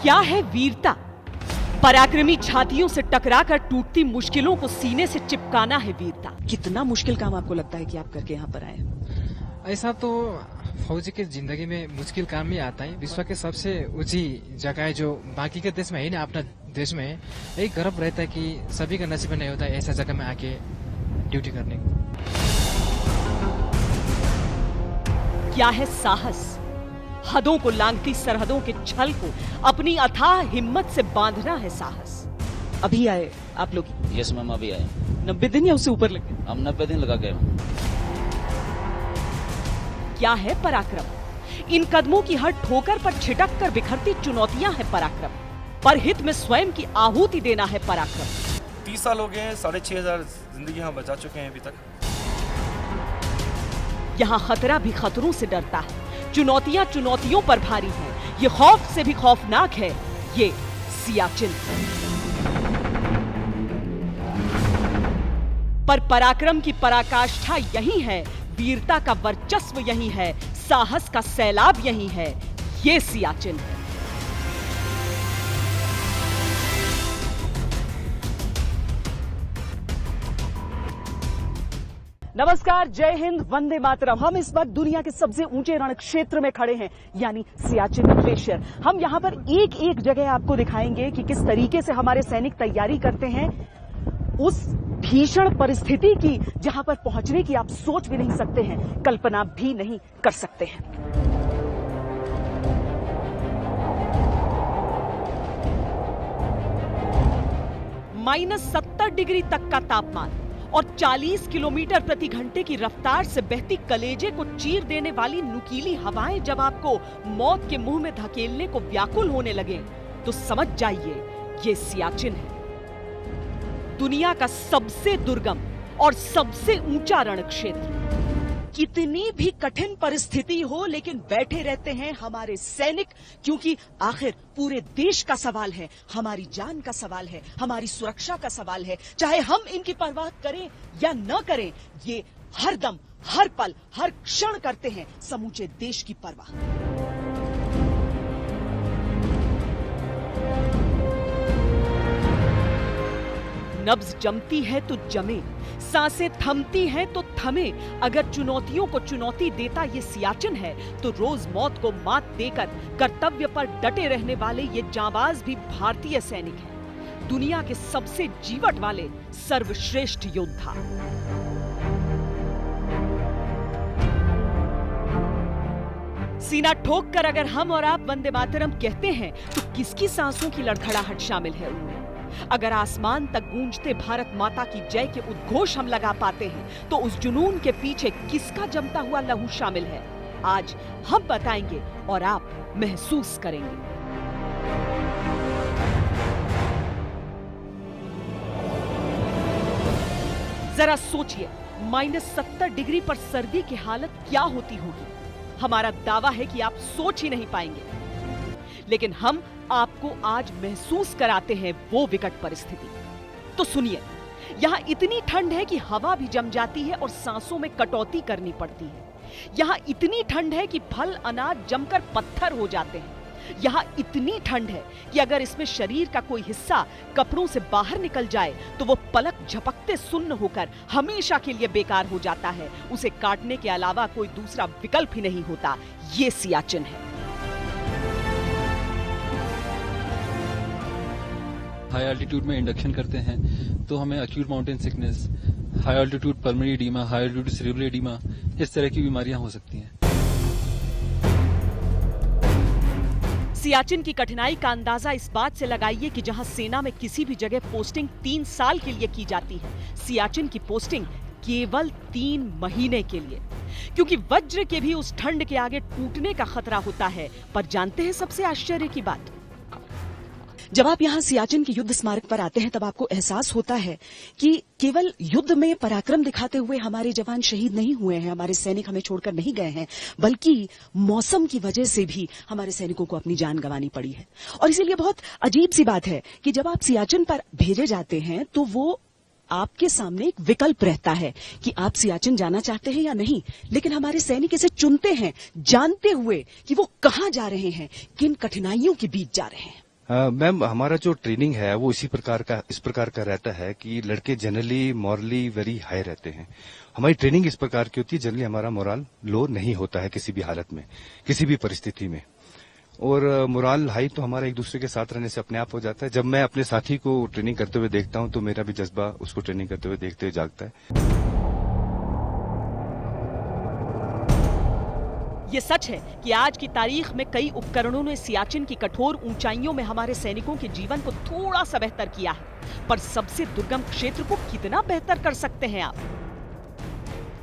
क्या है वीरता? पराक्रमी छातियों से टकराकर टूटती मुश्किलों को सीने से चिपकाना है वीरता। कितना मुश्किल काम आपको लगता है कि आप करके यहाँ पर आए? ऐसा तो फौजी की जिंदगी में मुश्किल काम ही आता है। विश्व के सबसे ऊंची जगह है जो बाकी के देश में है ना, अपना देश में है। एक गर्व रहता है कि सभी का नसीब नहीं होता है ऐसा जगह में आके ड्यूटी करने को। क्या है साहस? हदों को लांघती सरहदों के छल को अपनी अथाह हिम्मत से बांधना है साहस। अभी आए आप लोग? यस मैम, अभी आए। 90 दिन या उससे ऊपर लगे? हम 90 दिन लगा गए। क्या है पराक्रम? इन कदमों की हर ठोकर पर छिटक कर बिखरती चुनौतियां है पराक्रम। पर हित में स्वयं की आहुति देना है पराक्रम। 30 साल हो गए हैं, 6,500 जिंदगी हम बचा चुके हैं अभी तक। यहाँ खतरा भी खतरों से डरता है, चुनौतियां चुनौतियों पर भारी हैं। ये खौफ से भी खौफनाक है, ये सियाचिन। पर पराक्रम की पराकाष्ठा यही है, वीरता का वर्चस्व यही है, साहस का सैलाब यही है, ये सियाचिन है। नमस्कार, जय हिंद, वंदे मातरम। हम इस वक्त दुनिया के सबसे ऊंचे रण क्षेत्र में खड़े हैं, यानी सियाचिन ग्लेशियर। हम यहाँ पर एक एक जगह आपको दिखाएंगे कि किस तरीके से हमारे सैनिक तैयारी करते हैं उस भीषण परिस्थिति की, जहां पर पहुंचने की आप सोच भी नहीं सकते हैं, कल्पना भी नहीं कर सकते हैं। -70 डिग्री तक का तापमान और 40 किलोमीटर प्रति घंटे की रफ्तार से बहती कलेजे को चीर देने वाली नुकीली हवाएं जब आपको मौत के मुंह में धकेलने को व्याकुल होने लगे, तो समझ जाइए ये सियाचिन है। दुनिया का सबसे दुर्गम और सबसे ऊंचा रण क्षेत्र। कितनी भी कठिन परिस्थिति हो, लेकिन बैठे रहते हैं हमारे सैनिक, क्योंकि आखिर पूरे देश का सवाल है, हमारी जान का सवाल है, हमारी सुरक्षा का सवाल है। चाहे हम इनकी परवाह करें या न करें, ये हर दम, हर पल, हर क्षण करते हैं समूचे देश की परवाह। नब्ज जमती है तो जमे, सांसें थमती हैं तो थमे। अगर चुनौतियों को चुनौती देता ये सियाचिन है, तो रोज मौत को मात देकर कर्तव्य पर डटे रहने वाले ये जांबाज भी भारतीय सैनिक हैं, दुनिया के सबसे जीवट वाले सर्वश्रेष्ठ योद्धा। सीना ठोक कर अगर हम और आप वंदे मातरम कहते हैं, तो किसकी सांसों की लड़खड़ाहट शामिल है उनमें? अगर आसमान तक गूंजते भारत माता की जय के उद्घोष हम लगा पाते हैं, तो उस जुनून के पीछे किसका जमता हुआ लहू शामिल है? आज हम बताएंगे और आप महसूस करेंगे। जरा सोचिए, -70 डिग्री पर सर्दी की हालत क्या होती होगी? हमारा दावा है कि आप सोच ही नहीं पाएंगे, लेकिन हम आपको आज महसूस कराते हैं वो विकट परिस्थिति। तो सुनिए, यहाँ इतनी ठंड है कि हवा भी जम जाती है और सांसों में कटौती करनी पड़ती है। यहाँ इतनी ठंड है कि फल अनाज जमकर पत्थर हो जाते हैं। यहाँ इतनी ठंड है कि अगर इसमें शरीर का कोई हिस्सा कपड़ों से बाहर निकल जाए, तो वो पलक झपकते सुन्न होकर हमेशा के लिए बेकार हो जाता है। उसे काटने के अलावा कोई दूसरा विकल्प ही नहीं होता। ये सियाचिन है। हाई एल्टीट्यूड में इंडक्शन करते हैं तो हमें acute mountain sickness, high altitude pulmonary oedema, high altitude cerebral oedema, इस तरह की बीमारियां हो सकती हैं। सियाचिन की कठिनाई का अंदाजा इस बात से लगाइए कि जहां सेना में किसी भी जगह पोस्टिंग 3 साल के लिए की जाती है, सियाचिन की पोस्टिंग केवल 3 महीने के लिए, क्योंकि वज्र के भी उस ठंड के आगे टूटने का खतरा होता है। पर जानते हैं सबसे आश्चर्य की बात? जब आप यहाँ सियाचिन के युद्ध स्मारक पर आते हैं, तब आपको एहसास होता है कि केवल युद्ध में पराक्रम दिखाते हुए हमारे जवान शहीद नहीं हुए हैं, हमारे सैनिक हमें छोड़कर नहीं गए हैं, बल्कि मौसम की वजह से भी हमारे सैनिकों को अपनी जान गंवानी पड़ी है। और इसीलिए बहुत अजीब सी बात है कि जब आप सियाचिन पर भेजे जाते हैं, तो वो आपके सामने एक विकल्प रहता है कि आप सियाचिन जाना चाहते हैं या नहीं। लेकिन हमारे सैनिक इसे चुनते हैं, जानते हुए कि वो कहां जा रहे हैं, किन कठिनाइयों के बीच जा रहे हैं। मैम, हमारा जो ट्रेनिंग है वो इस प्रकार का रहता है कि लड़के जनरली मॉरली वेरी हाई रहते हैं। हमारी ट्रेनिंग इस प्रकार की होती है, जनरली हमारा मोरल लो नहीं होता है किसी भी हालत में, किसी भी परिस्थिति में। और मोरल हाई तो हमारा एक दूसरे के साथ रहने से अपने आप हो जाता है। जब मैं अपने साथी को ट्रेनिंग करते हुए देखता हूं तो मेरा भी जज्बा उसको ट्रेनिंग करते हुए देखते हुए जागता है। ये सच है कि आज की तारीख में कई उपकरणों ने सियाचिन की कठोर ऊंचाइयों में हमारे सैनिकों के जीवन को थोड़ा सा बेहतर किया है, पर सबसे दुर्गम क्षेत्र को कितना बेहतर कर सकते हैं आप?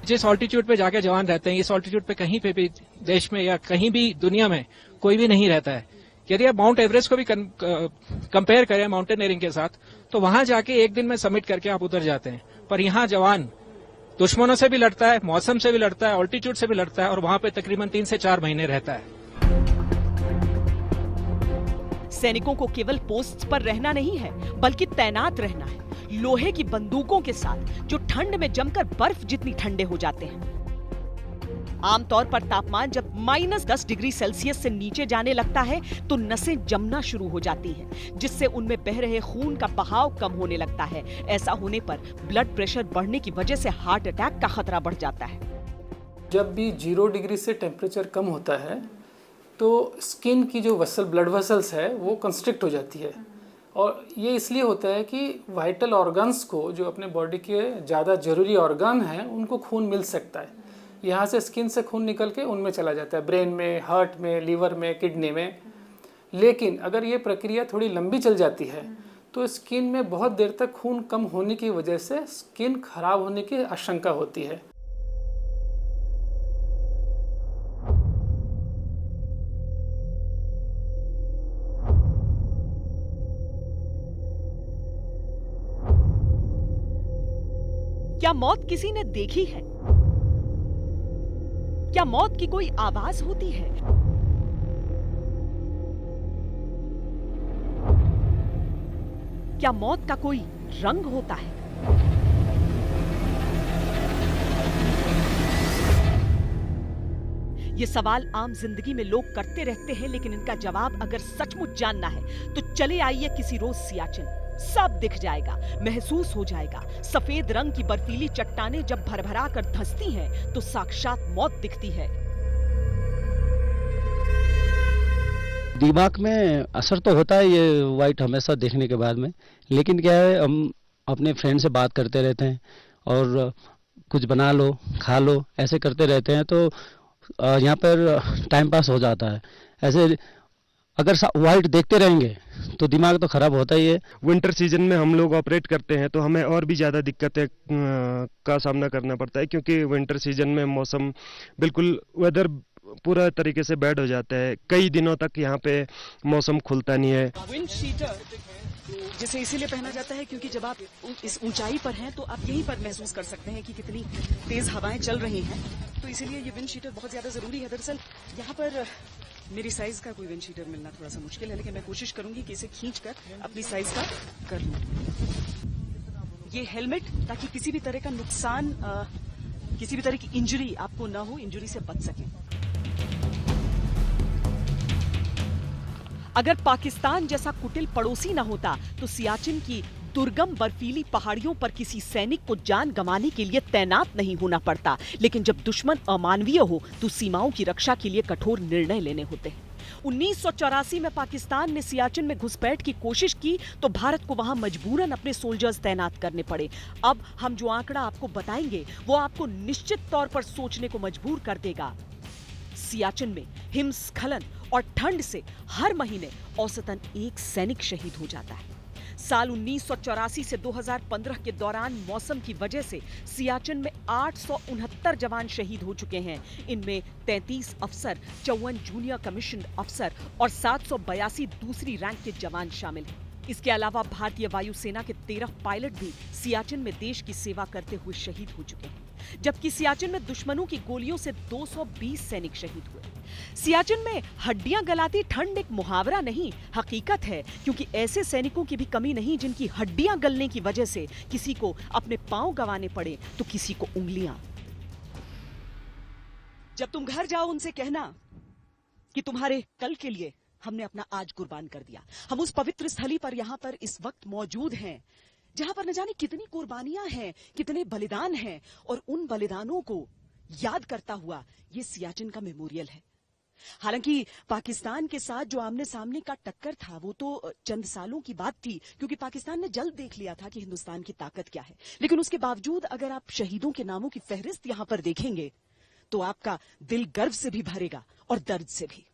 जिस ऑल्टीट्यूड पे जाके जवान रहते हैं, इस ऑल्टीट्यूड पे कहीं पे भी देश में या कहीं भी दुनिया में कोई भी नहीं रहता है। यदि आप माउंट एवरेस्ट को भी कंपेयर करें माउंटेनियरिंग के साथ, तो वहां जाके एक दिन में सबमिट करके आप उतर जाते हैं। पर यहाँ जवान दुश्मनों से भी लड़ता है, मौसम से भी लड़ता है, ऑल्टीट्यूड से भी लड़ता है, और वहां पे तकरीबन 3 से 4 महीने रहता है। सैनिकों को केवल पोस्ट पर रहना नहीं है, बल्कि तैनात रहना है, लोहे की बंदूकों के साथ, जो ठंड में जमकर बर्फ जितनी ठंडे हो जाते हैं। आमतौर पर तापमान जब -10 डिग्री सेल्सियस से नीचे जाने लगता है तो नसें जमना शुरू हो जाती हैं, जिससे उनमें बह रहे खून का बहाव कम होने लगता है। ऐसा होने पर ब्लड प्रेशर बढ़ने की वजह से हार्ट अटैक का खतरा बढ़ जाता है। जब भी 0 डिग्री से टेम्परेचर कम होता है तो स्किन की जो ब्लड वेसल्स है वो कंस्ट्रिक्ट हो जाती है, और ये इसलिए होता है कि वाइटल ऑर्गन्स को, जो अपने बॉडी के ज़्यादा ज़रूरी ऑर्गन हैं, उनको खून मिल सकता है। यहाँ से स्किन से खून निकल के उनमें चला जाता है, ब्रेन में, हार्ट में, लीवर में, किडनी में। लेकिन अगर ये प्रक्रिया थोड़ी लंबी चल जाती है तो स्किन में बहुत देर तक खून कम होने की वजह से स्किन खराब होने की आशंका होती है। क्या मौत किसी ने देखी है? क्या मौत की कोई आवाज होती है? क्या मौत का कोई रंग होता है? ये सवाल आम जिंदगी में लोग करते रहते हैं, लेकिन इनका जवाब अगर सचमुच जानना है तो चले आइए किसी रोज सियाचिन। सब दिख जाएगा, महसूस हो जाएगा। सफेद रंग की बर्फीली चट्टानें जब भरभरा कर धंसती हैं तो साक्षात मौत दिखती है। दिमाग में असर तो होता है ये वाइट हमेशा देखने के बाद में, लेकिन क्या है, हम अपने फ्रेंड से बात करते रहते हैं और कुछ बना लो, खा लो, ऐसे करते रहते हैं, तो यहाँ पर टाइम पास हो जाता है। ऐसे अगर वाइट देखते रहेंगे तो दिमाग तो खराब होता ही है। विंटर सीजन में हम लोग ऑपरेट करते हैं तो हमें और भी ज़्यादा दिक्कतें का सामना करना पड़ता है, क्योंकि विंटर सीजन में मौसम बिल्कुल वेदर पूरा तरीके से बैड हो जाता है। कई दिनों तक यहाँ पे मौसम खुलता नहीं है। विंड शीटर जिसे इसीलिए पहना जाता है क्योंकि जब आप इस ऊंचाई पर हैं तो आप यहीं पर महसूस कर सकते हैं कि कितनी तेज हवाएं चल रही हैं, तो इसीलिए ये विंड शीटर बहुत ज्यादा जरूरी है। दरअसल यहाँ पर मेरी साइज का कोई विंड शीटर मिलना थोड़ा सा मुश्किल है, लेकिन मैं कोशिश करूंगी कि इसे खींचकर अपनी साइज का कर लूं। ये हेलमेट ताकि किसी भी तरह का नुकसान, किसी भी तरह की इंजरी आपको ना हो, इंजरी से बच सकें। अगर पाकिस्तान जैसा कुटिल पड़ोसी ना होता तो सियाचिन की दुर्गम बर्फीली पहाड़ियों पर किसी सैनिक को जान गंवाने के लिए तैनात नहीं होना पड़ता। लेकिन जब दुश्मन अमानवीय हो तो सीमाओं की रक्षा के लिए कठोर निर्णय लेने होते हैं। 1984 में पाकिस्तान ने सियाचिन में घुसपैठ की कोशिश की तो भारत को वहां मजबूरन अपने सोल्जर्स तैनात करने पड़े। अब हम जो आंकड़ा आपको बताएंगे वो आपको निश्चित तौर पर सोचने को मजबूर कर देगा। सियाचिन में हिमस्खलन और ठंड से हर महीने औसतन 1 सैनिक शहीद हो जाता है। साल 1984 से 2015 के दौरान मौसम की वजह से सियाचिन में 869 जवान शहीद हो चुके हैं। इनमें 33 अफसर, 54 जूनियर कमीशन अफसर और 782 दूसरी रैंक के जवान शामिल हैं। इसके अलावा भारतीय वायुसेना के 13 पायलट भी सियाचिन में देश की सेवा करते हुए शहीद हो चुके हैं, जबकि सियाचिन में दुश्मनों की गोलियों से 220 सैनिक शहीद हुए। सियाचिन में हड्डियां गलाती ठंड एक मुहावरा नहीं, हकीकत है, क्योंकि ऐसे सैनिकों की भी कमी नहीं जिनकी हड्डियां गलने की वजह से किसी को अपने पांव गंवाने पड़े तो किसी को उंगलियां। जब तुम घर जाओ उनसे कहना कि तुम्हारे कल के लिए हमने अपना आज कुर्बान कर दिया। हम उस पवित्र स्थली पर यहाँ पर इस वक्त मौजूद हैं जहां पर न जाने कितनी कुर्बानियां हैं, कितने बलिदान हैं, और उन बलिदानों को याद करता हुआ ये सियाचिन का मेमोरियल है। हालांकि पाकिस्तान के साथ जो आमने सामने का टक्कर था वो तो चंद सालों की बात थी, क्योंकि पाकिस्तान ने जल्द देख लिया था कि हिंदुस्तान की ताकत क्या है। लेकिन उसके बावजूद अगर आप शहीदों के नामों की फहरिस्त यहां पर देखेंगे तो आपका दिल गर्व से भी भरेगा और दर्द से भी।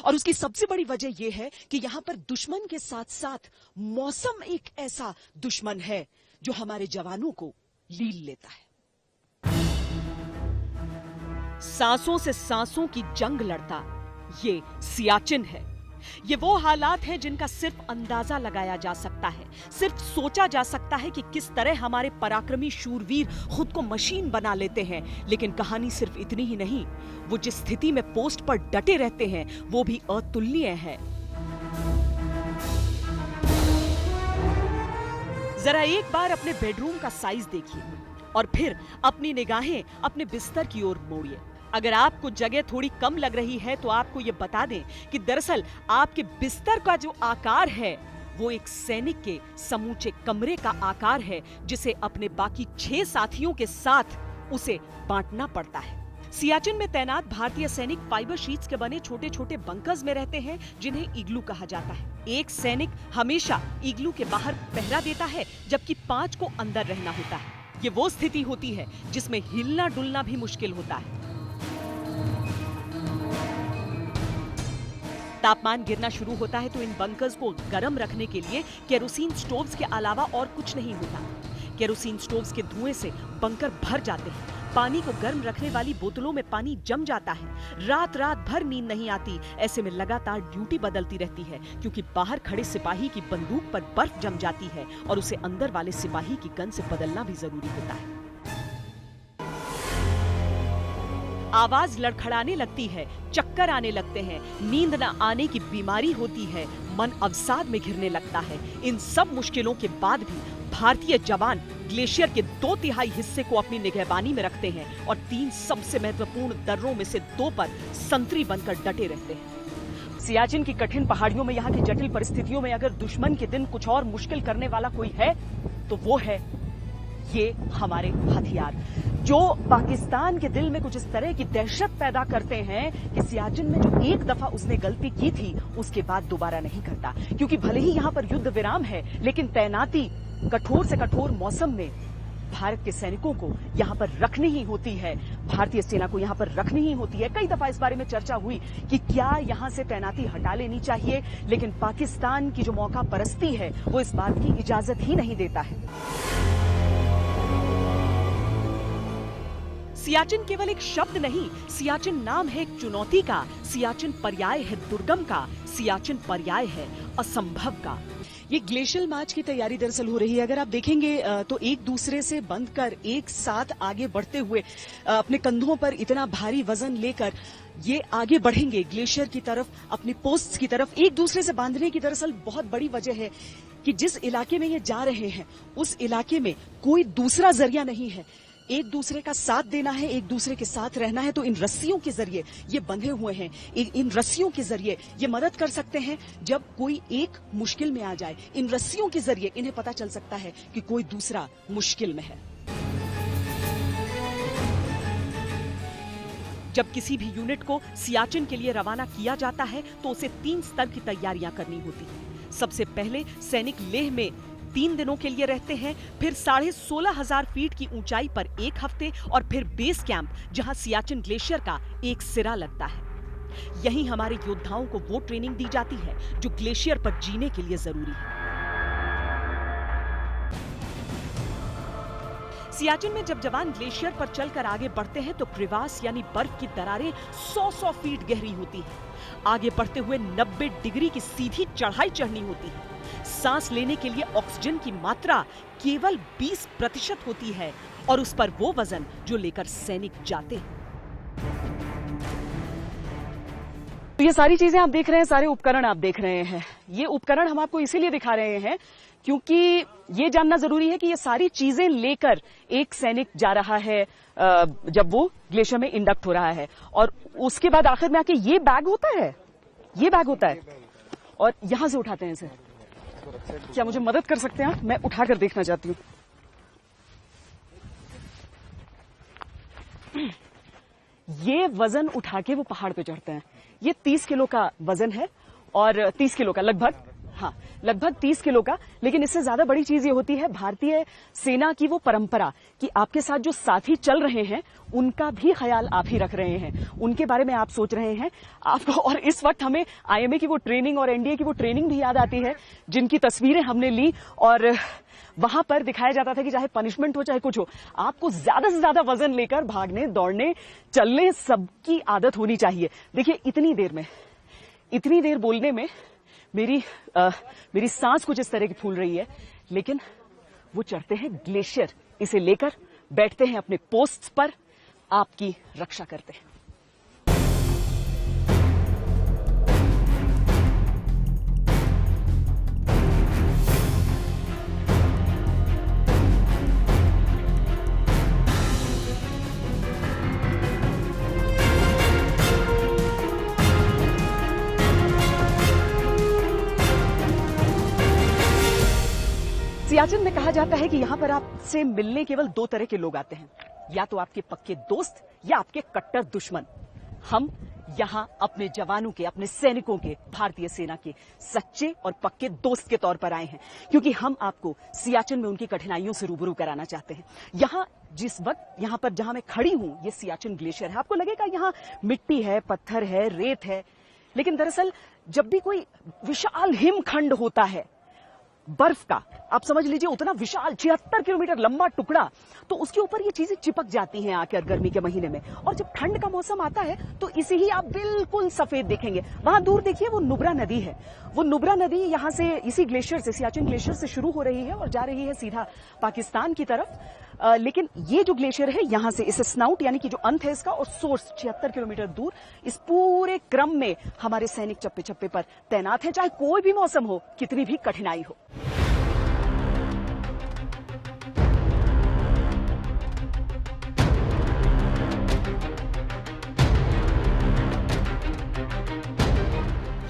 और उसकी सबसे बड़ी वजह यह है कि यहां पर दुश्मन के साथ साथ मौसम एक ऐसा दुश्मन है जो हमारे जवानों को लील लेता है। सांसों से सांसों की जंग लड़ता ये सियाचिन है। ये वो हालात हैं जिनका सिर्फ अंदाजा लगाया जा सकता है, सिर्फ सोचा जा सकता है कि किस तरह हमारे पराक्रमी शूरवीर खुद को मशीन बना लेते हैं। लेकिन कहानी सिर्फ इतनी ही नहीं, वो जिस स्थिति में पोस्ट पर डटे रहते हैं वो भी अतुलनीय है। जरा एक बार अपने बेडरूम का साइज देखिए और फिर अपनी निगाहें अपने बिस्तर की ओर मोड़िए। अगर आपको जगह थोड़ी कम लग रही है तो आपको ये बता दें कि दरअसल आपके बिस्तर का जो आकार है वो एक सैनिक के समूचे कमरे का आकार है, जिसे अपने बाकी 6 साथियों के साथ उसे बांटना पड़ता है। सियाचिन में तैनात भारतीय सैनिक फाइबर शीट्स के बने छोटे छोटे बंकर्स में रहते हैं, जिन्हें इग्लू कहा जाता है। एक सैनिक हमेशा इग्लू के बाहर पहरा देता है, जबकि 5 को अंदर रहना होता है। ये वो स्थिति होती है जिसमें हिलना डुलना भी मुश्किल होता है। तापमान गिरना शुरू होता है तो इन बंकर्स को गर्म रखने के लिए केरोसिन स्टोव्स के अलावा और कुछ नहीं होता। केरोसिन स्टोव्स के धुएं से बंकर भर जाते हैं। पानी को गर्म रखने वाली बोतलों में पानी जम जाता है। रात रात भर नींद नहीं आती। ऐसे में लगातार ड्यूटी बदलती रहती है, क्योंकि बाहर खड़े सिपाही की बंदूक पर बर्फ जम जाती है और उसे अंदर वाले सिपाही की गन से बदलना भी जरूरी होता है। आवाज लड़खड़ाने लगती है, चक्कर आने लगते हैं, नींद न आने की बीमारी होती है, मन अवसाद में घिरने लगता है। इन सब मुश्किलों के बाद भी भारतीय जवान ग्लेशियर के 2/3 हिस्से को अपनी निगहबानी में रखते हैं और 3 सबसे महत्वपूर्ण दर्रों में से 2 पर संतरी बनकर डटे रहते हैं। सियाचिन की कठिन पहाड़ियों में, यहाँ की जटिल परिस्थितियों में अगर दुश्मन के दिन कुछ और मुश्किल करने वाला कोई है तो वो है ये हमारे हथियार, जो पाकिस्तान के दिल में कुछ इस तरह की दहशत पैदा करते हैं कि सियाचिन में जो एक दफा उसने गलती की थी उसके बाद दोबारा नहीं करता। क्योंकि भले ही यहाँ पर युद्ध विराम है, लेकिन तैनाती कठोर से कठोर मौसम में भारत के सैनिकों को यहाँ पर रखनी ही होती है, भारतीय सेना को यहाँ पर रखनी ही होती है। कई दफा इस बारे में चर्चा हुई कि क्या यहाँ से तैनाती हटा लेनी चाहिए, लेकिन पाकिस्तान की जो मौका परस्ती है वो इस बात की इजाजत ही नहीं देता है। सियाचिन केवल एक शब्द नहीं, सियाचिन नाम है एक चुनौती का, सियाचिन पर्याय है दुर्गम का, सियाचिन पर्याय है असंभव का। ये ग्लेशियल मार्च की तैयारी दरअसल हो रही है। अगर आप देखेंगे तो एक दूसरे से बंध कर एक साथ आगे बढ़ते हुए अपने कंधों पर इतना भारी वजन लेकर ये आगे बढ़ेंगे ग्लेशियर की तरफ, अपनी पोस्ट्स की तरफ। एक दूसरे से बांधने की दरअसल बहुत बड़ी वजह है कि जिस इलाके में ये जा रहे हैं उस इलाके में कोई दूसरा जरिया नहीं है। एक दूसरे का साथ देना है, एक दूसरे के साथ रहना है, तो इन रस्सियों के जरिए ये बंधे हुए हैं। इन रस्सियों के जरिए ये मदद कर सकते हैं जब कोई एक मुश्किल में आ जाए। इन रस्सियों के जरिए इन्हें पता चल सकता है कि कोई दूसरा मुश्किल में है। जब किसी भी यूनिट को सियाचिन के लिए रवाना किया जाता है तो उसे 3 स्तर की तैयारियां करनी होती है। सबसे पहले सैनिक लेह में 3 दिनों के लिए रहते हैं, फिर 16,500 फीट की ऊंचाई पर 1 हफ्ते और फिर बेस कैंप जहां सियाचिन ग्लेशियर का एक सिरा लगता है। यहीं हमारे योद्धाओं को वो ट्रेनिंग दी जाती है जो ग्लेशियर पर जीने के लिए जरूरी है। सियाचिन में जब जवान ग्लेशियर पर चलकर आगे बढ़ते हैं तो क्रिवास यानी बर्फ की दरारें 100 फीट गहरी होती हैं। आगे बढ़ते हुए 90 डिग्री की सीधी चढ़ाई चढ़नी होती है। सांस लेने के लिए ऑक्सीजन की मात्रा केवल 20% होती है और उस पर वो वजन जो लेकर सैनिक जाते हैं। तो ये सारी चीजें आप देख रहे हैं, सारे उपकरण आप देख रहे हैं। ये उपकरण हम आपको इसीलिए दिखा रहे हैं क्योंकि ये जानना जरूरी है कि ये सारी चीजें लेकर एक सैनिक जा रहा है जब वो ग्लेशियर में इंडक्ट हो रहा है, और उसके बाद आखिर में आके ये बैग होता है, ये बैग होता है। और यहाँ से उठाते हैं इसे। क्या मुझे मदद कर सकते हैं आप? मैं उठाकर देखना चाहती हूँ। ये वजन उठा के वो पहाड़ पे चढ़ते हैं। ये 30 किलो का वजन है और 30 किलो का लगभग, हाँ लगभग 30 किलो का। लेकिन इससे ज्यादा बड़ी चीज ये होती है भारतीय सेना की वो परंपरा कि आपके साथ जो साथी चल रहे हैं उनका भी ख्याल आप ही रख रहे हैं, उनके बारे में आप सोच रहे हैं आपको। और इस वक्त हमें आईएमए की वो ट्रेनिंग और एनडीए की वो ट्रेनिंग भी याद आती है जिनकी तस्वीरें हमने ली और वहां पर दिखाया जाता था कि चाहे पनिशमेंट हो चाहे कुछ हो, आपको ज्यादा से ज्यादा वजन लेकर भागने दौड़ने चलने सबकी आदत होनी चाहिए। देखिए इतनी देर बोलने में मेरी सांस कुछ इस तरह की फूल रही है। लेकिन वो चढ़ते हैं ग्लेशियर, इसे लेकर बैठते हैं अपने पोस्ट पर, आपकी रक्षा करते हैं। सियाचिन में कहा जाता है कि यहाँ पर आपसे मिलने केवल 2 तरह के लोग आते हैं, या तो आपके पक्के दोस्त या आपके कट्टर दुश्मन। हम यहाँ अपने जवानों के, अपने सैनिकों के, भारतीय सेना के सच्चे और पक्के दोस्त के तौर पर आए हैं, क्योंकि हम आपको सियाचिन में उनकी कठिनाइयों से रूबरू कराना चाहते हैं। यहाँ जिस वक्त यहाँ पर जहां मैं खड़ी हूं, ये सियाचिन ग्लेशियर है। आपको लगेगा यहाँ मिट्टी है, पत्थर है, रेत है, लेकिन दरअसल जब भी कोई विशाल हिमखंड होता है बर्फ का, आप समझ लीजिए उतना विशाल 76 किलोमीटर लंबा टुकड़ा, तो उसके ऊपर ये चीजें चिपक जाती हैं आकर गर्मी के महीने में। और जब ठंड का मौसम आता है तो इसे ही आप बिल्कुल सफेद देखेंगे। वहां दूर देखिए वो नुब्रा नदी है। वो नुब्रा नदी यहाँ से, इसी ग्लेशियर से, सियाचिन ग्लेशियर से शुरू हो रही है और जा रही है सीधा पाकिस्तान की तरफ। लेकिन ये जो ग्लेशियर है यहाँ से, इस स्नाउट यानी कि जो अंत है इसका और सोर्स 76 किलोमीटर दूर, इस पूरे क्रम में हमारे सैनिक चप्पे चप्पे पर तैनात हैं, चाहे कोई भी मौसम हो, कितनी भी कठिनाई हो।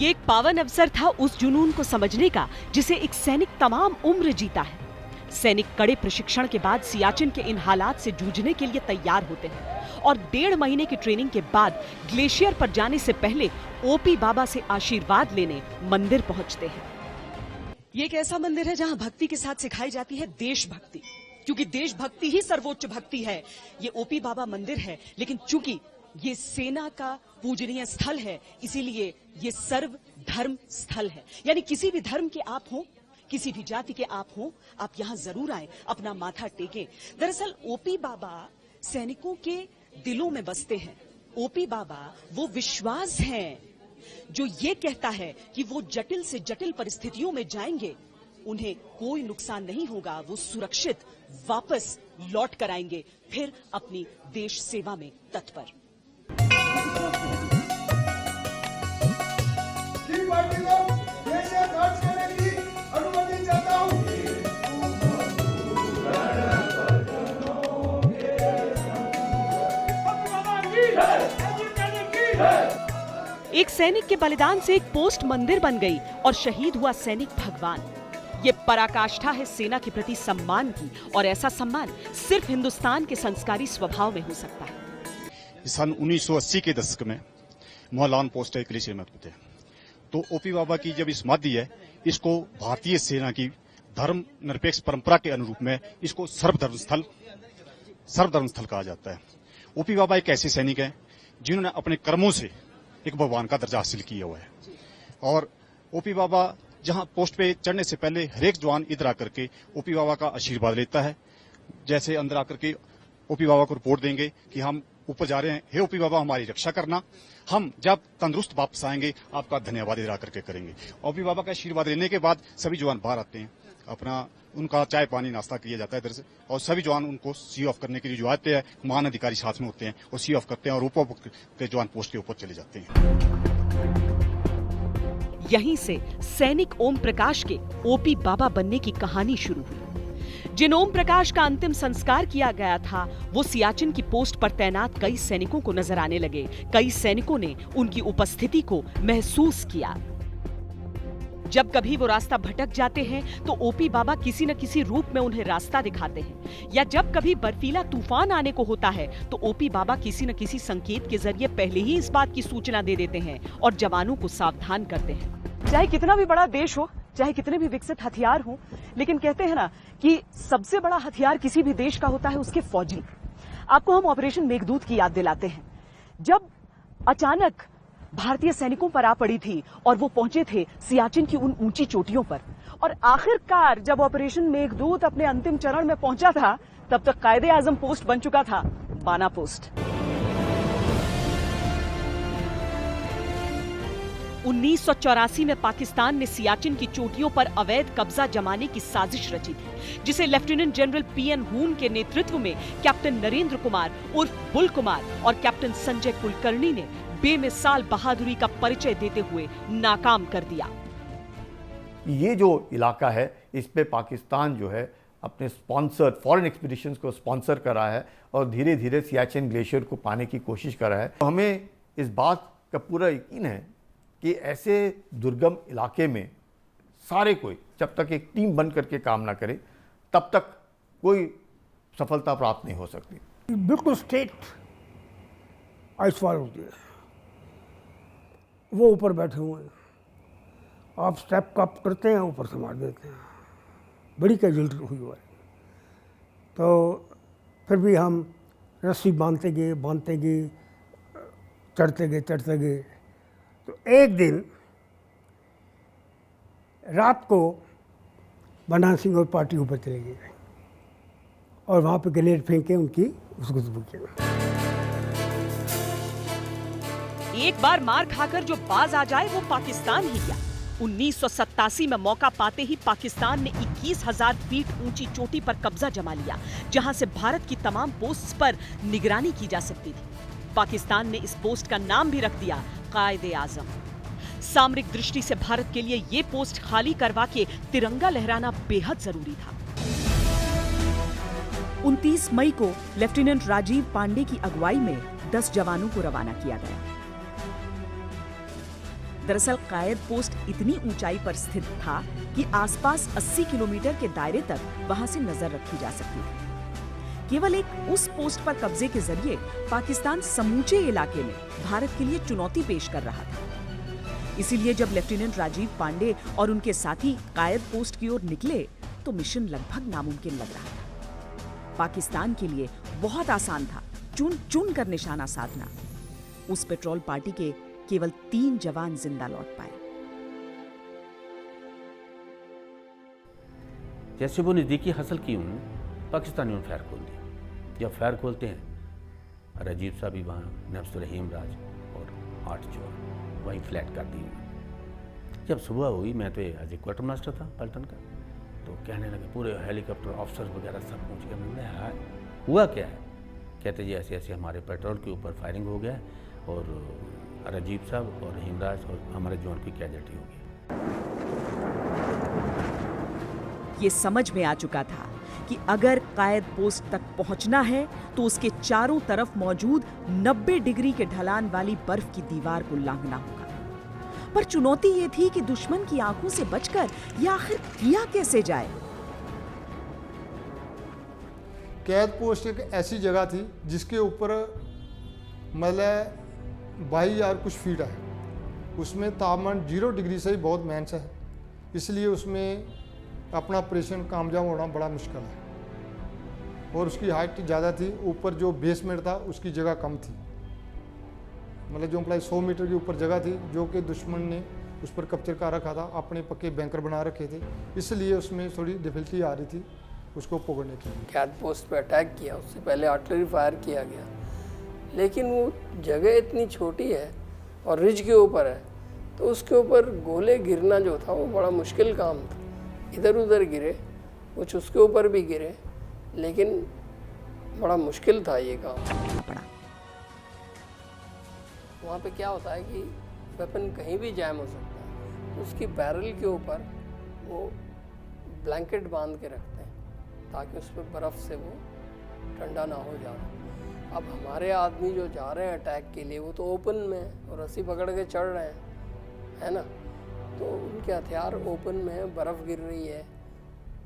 ये एक पावन अवसर था उस जुनून को समझने का जिसे एक सैनिक तमाम उम्र जीता है। सैनिक कड़े प्रशिक्षण के बाद सियाचिन के इन हालात से जूझने के लिए तैयार होते हैं और 1.5 महीने की ट्रेनिंग के बाद ग्लेशियर पर जाने से पहले ओपी बाबा से आशीर्वाद लेने मंदिर पहुंचते हैं। ये एक ऐसा मंदिर है जहां भक्ति के साथ सिखाई जाती है देशभक्ति, क्योंकि देशभक्ति ही सर्वोच्च भक्ति है। ये ओपी बाबा मंदिर है, लेकिन चूंकि ये सेना का पूजनीय स्थल है, इसीलिए ये सर्व धर्म स्थल है। यानी किसी भी धर्म के आप हो, किसी भी जाति के आप हो, आप यहाँ जरूर आए, अपना माथा टेकें। दरअसल ओपी बाबा सैनिकों के दिलों में बसते हैं। ओपी बाबा वो विश्वास है जो ये कहता है कि वो जटिल से जटिल परिस्थितियों में जाएंगे, उन्हें कोई नुकसान नहीं होगा, वो सुरक्षित वापस लौट कर आएंगे, फिर अपनी देश सेवा में तत्पर। एक सैनिक के बलिदान से एक पोस्ट मंदिर बन गई और शहीद हुआ सैनिक भगवान। ये पराकाष्ठा है सेना के प्रति सम्मान की, और ऐसा सम्मान सिर्फ हिंदुस्तान के संस्कारी स्वभाव में हो सकता है। सन 1980 के दशक में मोहलान पोस्ट है ग्लेशियर में थे, तो ओपी बाबा की जब समाधि है, इसको भारतीय सेना की धर्म निरपेक्ष परंपरा के अनुरूप में इसको सर्वधर्म स्थल कहा जाता है। ओपी बाबा एक ऐसे सैनिक हैं जिन्होंने अपने कर्मों से एक भगवान का दर्जा हासिल किया हुआ है। और ओपी बाबा जहां पोस्ट पे चढ़ने से पहले हरेक जवान इधर आकर के ओपी बाबा का आशीर्वाद लेता है। जैसे अंदर आकर के ओपी बाबा को रिपोर्ट देंगे कि हम ऊपर जा रहे हैं, हे ओपी बाबा हमारी रक्षा करना, हम जब तंदुरुस्त वापस आएंगे आपका धन्यवाद इधर आकर के करेंगे। ओपी बाबा का आशीर्वाद लेने के बाद सभी जवान बाहर आते हैं, अपना उनका चाय पानी नाश्ता किया जाता है इधर से, और सभी जवान उनको सी ऑफ करने के लिए जो आते हैं, मान अधिकारी साथ में होते हैं, वो सी ऑफ करते हैं और ऊपर के जवान पोस्ट के ऊपर चले जाते हैं। यहीं से सैनिक ओम प्रकाश के ओपी बाबा बनने की कहानी शुरू हुई। जिन ओम प्रकाश का अंतिम संस्कार किया गया था, वो सियाचिन की पोस्ट पर तैनात कई सैनिकों को नजर आने लगे। कई सैनिकों ने उनकी उपस्थिति को महसूस किया। जब कभी वो रास्ता भटक जाते हैं तो ओपी बाबा किसी न किसी रूप में उन्हें रास्ता दिखाते हैं, या जब कभी बर्फीला तूफान आने को होता है तो ओपी बाबा किसी न किसी संकेत के जरिए पहले ही इस बात की सूचना दे देते हैं और जवानों को सावधान करते हैं। चाहे कितना भी बड़ा देश हो, चाहे कितने भी विकसित हथियार हो, लेकिन कहते हैं ना कि सबसे बड़ा हथियार किसी भी देश का होता है उसके फौजी। आपको हम ऑपरेशन मेघदूत की याद दिलाते हैं, जब अचानक भारतीय सैनिकों पर आ पड़ी थी और वो पहुंचे थे सियाचिन की उन ऊंची चोटियों पर, और आखिरकार जब ऑपरेशन मेघदूत अपने अंतिम चरण में पहुंचा था तब तक कायदे आजम पोस्ट बन चुका था बाना पोस्ट। 1984 में पाकिस्तान ने सियाचिन की चोटियों पर अवैध कब्जा जमाने की साजिश रची थी, जिसे लेफ्टिनेंट जनरल पीएन हून के नेतृत्व में कैप्टन नरेंद्र कुमार उर्फ बुल कुमार और कैप्टन संजय कुलकर्णी ने बेमिसाल बहादुरी का परिचय देते हुए नाकाम कर दिया। ये जो इलाका है इस पे पाकिस्तान जो है अपने स्पॉन्सर फॉरेन एक्सपीडिशंस को स्पॉन्सर कर रहा है और धीरे धीरे सियाचिन ग्लेशियर को पाने की कोशिश कर रहा है। तो हमें इस बात का पूरा यकीन है कि ऐसे दुर्गम इलाके में सारे कोई जब तक एक टीम बन करके काम ना करे तब तक कोई सफलता प्राप्त नहीं हो सकती। बिल्कुल स्ट्रेट आइसफॉल होती है, वो ऊपर बैठे हुए हैं, आप स्टेप कप करते हैं ऊपर से मार देते हैं, बड़ी कैजुअल्टी हुई हुआ है। तो फिर भी हम रस्सी बांधते गए चढ़ते गए। तो एक दिन रात को बना सिंह और पार्टी ऊपर चले गए और वहाँ पे ग्रेनेड फेंके उनकी उसको किया। एक बार मार खाकर जो बाज आ जाए वो पाकिस्तान ही क्या। 1987 में मौका पाते ही पाकिस्तान ने 21,000 फीट ऊंची चोटी पर कब्जा जमा लिया, जहां से भारत की तमाम पोस्ट्स पर निगरानी की जा सकती थी। पाकिस्तान ने इस पोस्ट का नाम भी रख दिया कायदे आजम। सामरिक दृष्टि से भारत के लिए ये पोस्ट खाली करवा के तिरंगा लहराना बेहद जरूरी था। 29 मई को लेफ्टिनेंट राजीव पांडे की अगुवाई में 10 जवानों को रवाना किया गया। दरअसल कायद पोस्ट इतनी ऊंचाई पर स्थित था कि आसपास 80 किलोमीटर के दायरे तक वहां से नजर रखी जा सकती थी। केवल एक उस पोस्ट पर कब्जे के जरिए पाकिस्तान समूचे इलाके में भारत के लिए चुनौती पेश कर रहा था। इसीलिए जब लेफ्टिनेंट राजीव पांडे और उनके साथी कायद पोस्ट की ओर निकले तो मिशन लगभग नामुमकिन लग रहा था। पाकिस्तान के लिए बहुत आसान था चुन चुन कर निशाना साधना। उस पेट्रोल पार्टी के केवल 3 जवान जिंदा लौट पाए। जैसे वो नज़दीकी हासिल की उन्होंने पाकिस्तानियों ने फायर खोल दिया। जब फायर खोलते हैं राजीव साहब भी वहाँ, नफ्स रहीम राज और 8 चोर वहीं फ्लैट कर दी। जब सुबह हुई, मैं तो एज ए क्वार्टर मास्टर था पलटन का, तो कहने लगे पूरे हेलीकॉप्टर ऑफिसर वगैरह सब पहुँच गए। मैंने हुआ क्या है? कहते जी ऐसे ऐसे हमारे पेट्रोल के ऊपर फायरिंग हो गया और राजीव साहब और रहीम राज और हमारे जवान की कैजुअल्टी हो गई। ये समझ में आ चुका था कि अगर कायद पोस्ट तक पहुंचना है तो उसके चारों तरफ मौजूद 90 डिग्री के ढलान वाली बर्फ की दीवार को लांघना होगा। पर चुनौती ये थी कि दुश्मन की आंखों से बचकर यह आखिर किया कैसे जाए। कैद पोस्ट एक ऐसी जगह थी जिसके ऊपर मतलब 22,000 कुछ फीट है, उसमें तापमान 0 डिग्री से ही बहुत मेहनत है, इसलिए उसमें अपना ऑपरेशन कामयाब होना बड़ा मुश्किल है। और उसकी हाइट ज़्यादा थी, ऊपर जो बेसमेंट था उसकी जगह कम थी, मतलब जो 100 मीटर के ऊपर जगह थी जो कि दुश्मन ने उस पर कब्जा कर रखा था, अपने पक्के बैंकर बना रखे थे, इसलिए उसमें थोड़ी डिफिकल्टी आ रही थी उसको पकड़ने की। कैद पोस्ट पे अटैक किया, उससे पहले आर्टिलरी फायर किया गया, लेकिन वो जगह इतनी छोटी है और रिज के ऊपर है, तो उसके ऊपर गोले गिरना जो था वो बड़ा मुश्किल काम था। इधर उधर गिरे, कुछ उसके ऊपर भी गिरे, लेकिन बड़ा मुश्किल था ये काम। वहाँ पे क्या होता है कि वेपन कहीं भी जैम हो सकता है, तो उसकी बैरल के ऊपर वो ब्लैंकेट बांध के रखते हैं ताकि उस पर बर्फ़ से वो ठंडा ना हो जाए। अब हमारे आदमी जो जा रहे हैं अटैक के लिए वो तो ओपन में है और रस्सी पकड़ के चढ़ रहे हैं, है ना, तो उनके हथियार ओपन में बर्फ़ गिर रही है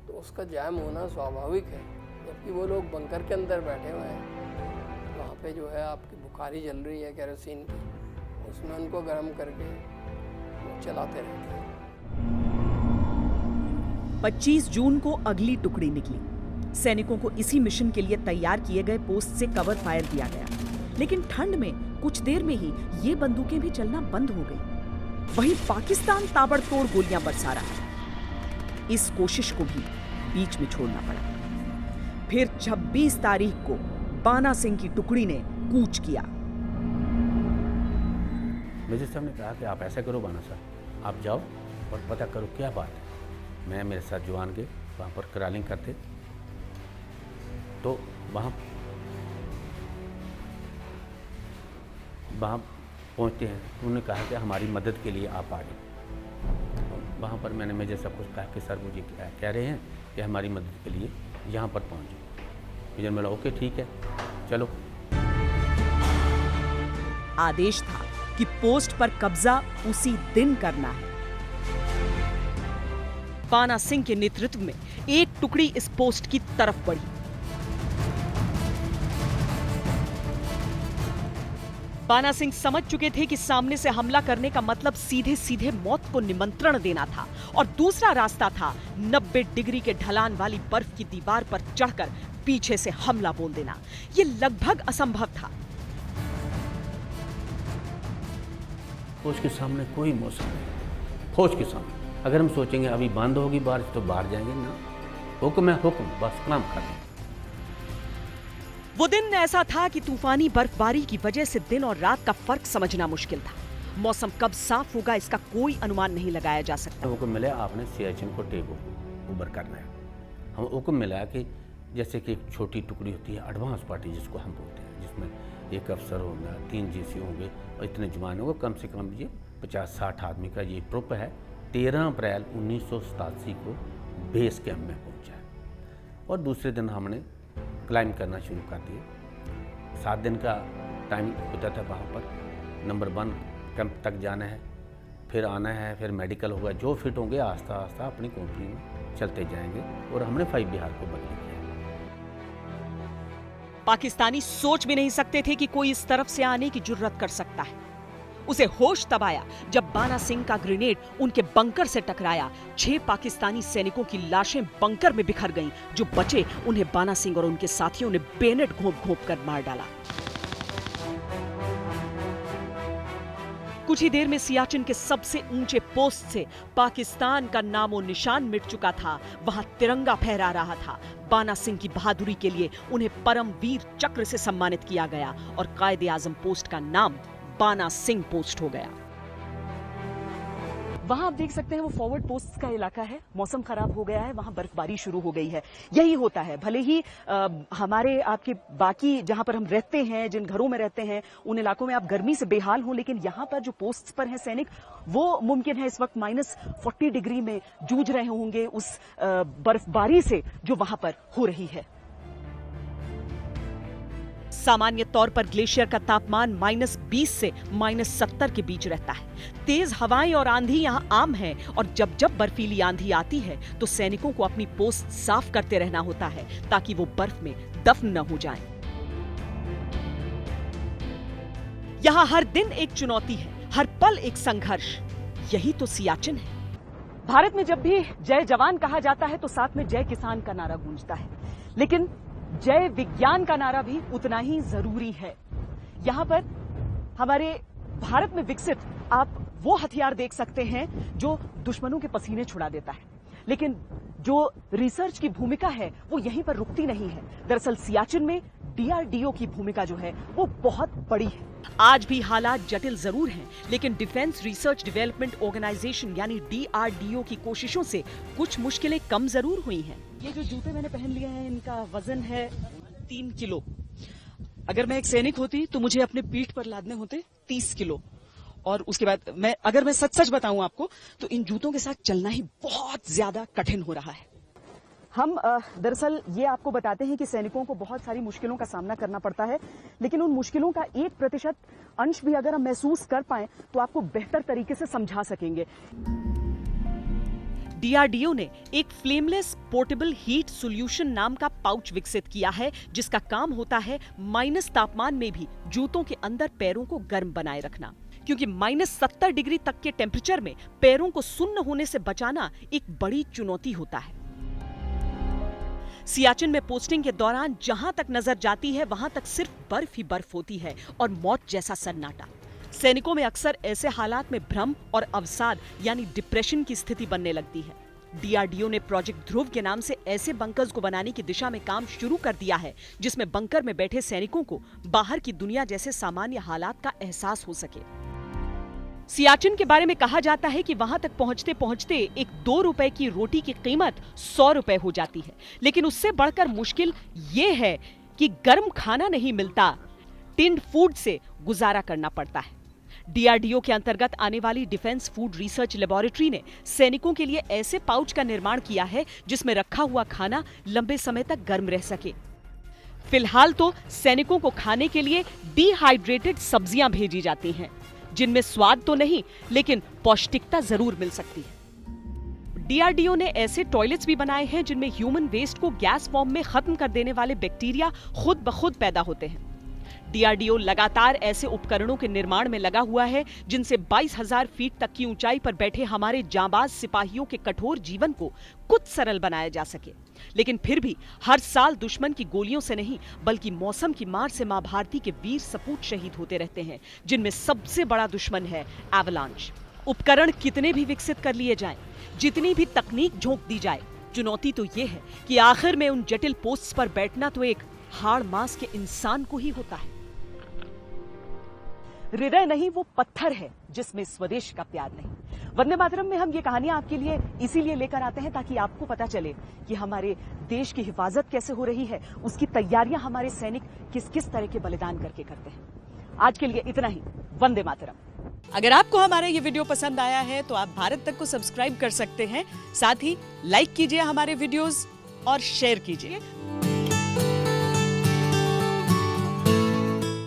तो उसका जैम होना स्वाभाविक है, जबकि वो लोग बंकर के अंदर बैठे हुए हैं। वहाँ पे जो है आपकी बुखारी जल रही है केरोसिन की, उसमें उनको गर्म करके वो चलाते रहते हैं। 25 जून को अगली टुकड़ी निकली। सैनिकों को इसी मिशन के लिए तैयार किए गए पोस्ट से कवर फायर दिया गया, लेकिन ठंड में कुछ देर में ही ये बंदूकें भी चलना बंद हो गई। वहीं पाकिस्तान ताबड़तोड़ गोलियां बरसा रहा है। इस कोशिश को भी बीच में छोड़ना पड़ा। फिर 26 तारीख को बाना सिंह की टुकड़ी ने कूच किया। मेजर साहब ने कहा कि आप ऐसा करो बाना साहब, आप जाओ और पता करो क्या बात है। मैं मेरे साथ जवान गए, वहाँ पर क्रॉलिंग करते, तो वहाँ पहुँचते हैं। उन्होंने कहा कि हमारी मदद के लिए आप आ जाओ। वहाँ पर मैंने मेजर साहब को कहा कि सर मुझे कह रहे हैं कि हमारी मदद के लिए यहाँ पर पहुँच जाओ। मेजर बोला ओके ठीक है चलो। आदेश था कि पोस्ट पर कब्जा उसी दिन करना है। बाना सिंह के नेतृत्व में एक टुकड़ी इस पोस्ट की तरफ बढ़ी। बाना सिंह समझ चुके थे कि सामने से हमला करने का मतलब सीधे सीधे मौत को निमंत्रण देना था, और दूसरा रास्ता था 90 डिग्री के ढलान वाली बर्फ की दीवार पर चढ़कर पीछे से हमला बोल देना। ये लगभग असंभव था। फौज के सामने कोई मौसम नहीं। फौज के सामने अगर हम सोचेंगे अभी बंद होगी बारिश तो बाहर जाएंगे ना, हुक्म है हुक्म, बस काम कर। वो दिन ऐसा था कि तूफानी बर्फबारी की वजह से दिन और रात का फर्क समझना मुश्किल था। मौसम कब साफ होगा इसका कोई अनुमान नहीं लगाया जा सकता। हुक्म मिला आपने सियाचिन को टेक ओवर करना है। हम हुक्म मिला कि जैसे कि एक छोटी टुकड़ी होती है एडवांस पार्टी जिसको हम बोलते हैं, जिसमें एक अफसर होगा, 3 जीसी होंगे और इतने जवान होंगे, कम से कम ये 50-60 आदमी का ये ग्रुप है। 13 अप्रैल 1987 को बेस कैंप में पहुंचा है और दूसरे दिन हमने क्लाइंब करना शुरू कर दिया। 7 दिन का टाइम होता था वहाँ पर। नंबर 1 कैंप तक जाना है, फिर आना है, फिर मेडिकल होगा, जो फिट होंगे आस्ता आस्ता अपनी कंपनी में चलते जाएंगे। और हमने 5 बिहार को बदली किया। पाकिस्तानी सोच भी नहीं सकते थे कि कोई इस तरफ से आने की जुर्रत कर सकता है। उसे होश तब आया जब बाना सिंह का ग्रेनेड उनके बंकर से टकराया। 6 पाकिस्तानी सैनिकों की लाशें बंकर में बिखर गईं। जो बचे उन्हें बाना सिंह और उनके साथियों ने बेनेट घोंप कर मार डाला। कुछ ही देर में सियाचिन के सबसे ऊंचे पोस्ट से पाकिस्तान का नामो निशान मिट चुका था। वहां तिरंगा फहरा रहा था। बाना सिंह की बहादुरी के लिए उन्हें परमवीर चक्र से सम्मानित किया गया और कायदे आजम पोस्ट का नाम बाना सिंह पोस्ट हो गया। वहां आप देख सकते हैं वो फॉरवर्ड पोस्ट का इलाका है। मौसम खराब हो गया है, वहां बर्फबारी शुरू हो गई है। यही होता है, भले ही हमारे आपके बाकी जहां पर हम रहते हैं, जिन घरों में रहते हैं, उन इलाकों में आप गर्मी से बेहाल हो, लेकिन यहां पर जो पोस्ट पर हैं सैनिक, वो मुमकिन है इस वक्त -40 डिग्री में जूझ रहे होंगे उस बर्फबारी से जो वहां पर हो रही है। सामान्य तौर पर ग्लेशियर का तापमान -20 से -70 के बीच रहता है। तेज हवाएं और आंधी यहां आम है और जब जब बर्फीली आंधी आती है तो सैनिकों को अपनी पोस्ट साफ करते रहना होता है ताकि वो बर्फ में दफन न हो जाएं। यहां हर दिन एक चुनौती है, हर पल एक संघर्ष। यही तो सियाचिन है। भारत में जब भी जय जवान कहा जाता है तो साथ में जय किसान का नारा गूंजता है, लेकिन जय विज्ञान का नारा भी उतना ही जरूरी है। यहां पर हमारे भारत में विकसित आप वो हथियार देख सकते हैं जो दुश्मनों के पसीने छुड़ा देता है, लेकिन जो रिसर्च की भूमिका है वो यहीं पर रुकती नहीं है। दरअसल सियाचिन में DRDO की भूमिका जो है वो बहुत बड़ी है। आज भी हालात जटिल जरूर हैं, लेकिन डिफेंस रिसर्च डेवलपमेंट ऑर्गेनाइजेशन यानी DRDO की कोशिशों से कुछ मुश्किलें कम जरूर हुई हैं। ये जो जूते मैंने पहन लिए हैं इनका वजन है 3 किलो। अगर मैं एक सैनिक होती तो मुझे अपने पीठ पर लादने होते 30 किलो। और उसके बाद अगर मैं सच बताऊं आपको तो इन जूतों के साथ चलना ही बहुत ज्यादा कठिन हो रहा है। हम दरअसल ये आपको बताते हैं कि सैनिकों को बहुत सारी मुश्किलों का सामना करना पड़ता है, लेकिन उन मुश्किलों का 1% अंश भी अगर हम महसूस कर पाएं तो आपको बेहतर तरीके से समझा सकेंगे। डीआरडीओ ने एक फ्लेमलेस पोर्टेबल हीट सॉल्यूशन नाम का पाउच विकसित किया है, जिसका काम होता है माइनस तापमान में भी जूतों के अंदर पैरों को गर्म बनाए रखना, क्योंकि -70 डिग्री तक के टेम्परेचर में पैरों को सुन्न होने से बचाना एक बड़ी चुनौती होता है। सियाचिन में पोस्टिंग के दौरान जहां तक नजर जाती है वहां तक सिर्फ बर्फ ही बर्फ होती है और मौत जैसा सन्नाटा। सैनिकों में अक्सर ऐसे हालात में भ्रम और अवसाद यानी डिप्रेशन की स्थिति बनने लगती है। डीआरडीओ ने प्रोजेक्ट ध्रुव के नाम से ऐसे बंकर्स को बनाने की दिशा में काम शुरू कर दिया है, जिसमें बंकर में बैठे सैनिकों को बाहर की दुनिया जैसे सामान्य हालात का एहसास हो सके। सियाचिन के बारे में कहा जाता है कि वहां तक पहुंचते पहुंचते एक 2 रुपए की रोटी की कीमत 100 रुपए हो जाती है, लेकिन उससे बढ़कर मुश्किल ये है कि गर्म खाना नहीं मिलता, टिन्ड फूड से गुजारा करना पड़ता है। डीआरडीओ के अंतर्गत आने वाली डिफेंस फूड रिसर्च लेबोरेटरी ने सैनिकों के लिए ऐसे पाउच का निर्माण किया है जिसमें रखा हुआ खाना लंबे समय तक गर्म रह सके। फिलहाल तो सैनिकों को खाने के लिए डिहाइड्रेटेड सब्जियां भेजी जाती हैं, जिनमें स्वाद तो नहीं लेकिन पौष्टिकता जरूर मिल सकती है। डीआरडीओ ने ऐसे टॉयलेट्स भी बनाए हैं जिनमें ह्यूमन वेस्ट को गैस फॉर्म में खत्म कर देने वाले बैक्टीरिया खुद ब खुद पैदा होते हैं। डीआरडीओ लगातार ऐसे उपकरणों के निर्माण में लगा हुआ है जिनसे 22,000 फीट तक की ऊंचाई पर बैठे हमारे जांबाज सिपाहियों के कठोर जीवन को कुछ सरल बनाया जा सके। लेकिन फिर भी हर साल दुश्मन की गोलियों से नहीं बल्कि मौसम की मार से मां भारती के वीर सपूत शहीद होते रहते हैं, जिनमें सबसे बड़ा दुश्मन है एवलांच। उपकरण कितने भी विकसित कर लिए जाएं, जितनी भी तकनीक झोंक दी जाए, चुनौती तो ये है कि आखिर में उन जटिल पोस्ट्स पर बैठना तो एक हाड़ मांस के इंसान को ही होता है। हृदय नहीं, वो पत्थर है जिसमें स्वदेश का प्यार नहीं। वंदे मातरम में हम ये कहानियां आपके लिए इसीलिए लेकर आते हैं ताकि आपको पता चले कि हमारे देश की हिफाजत कैसे हो रही है, उसकी तैयारियां हमारे सैनिक किस किस तरह के बलिदान करके करते हैं। आज के लिए इतना ही। वंदे मातरम। अगर आपको हमारा ये वीडियो पसंद आया है तो आप भारत तक को सब्सक्राइब कर सकते हैं, साथ ही लाइक कीजिए हमारे वीडियोस और शेयर कीजिए।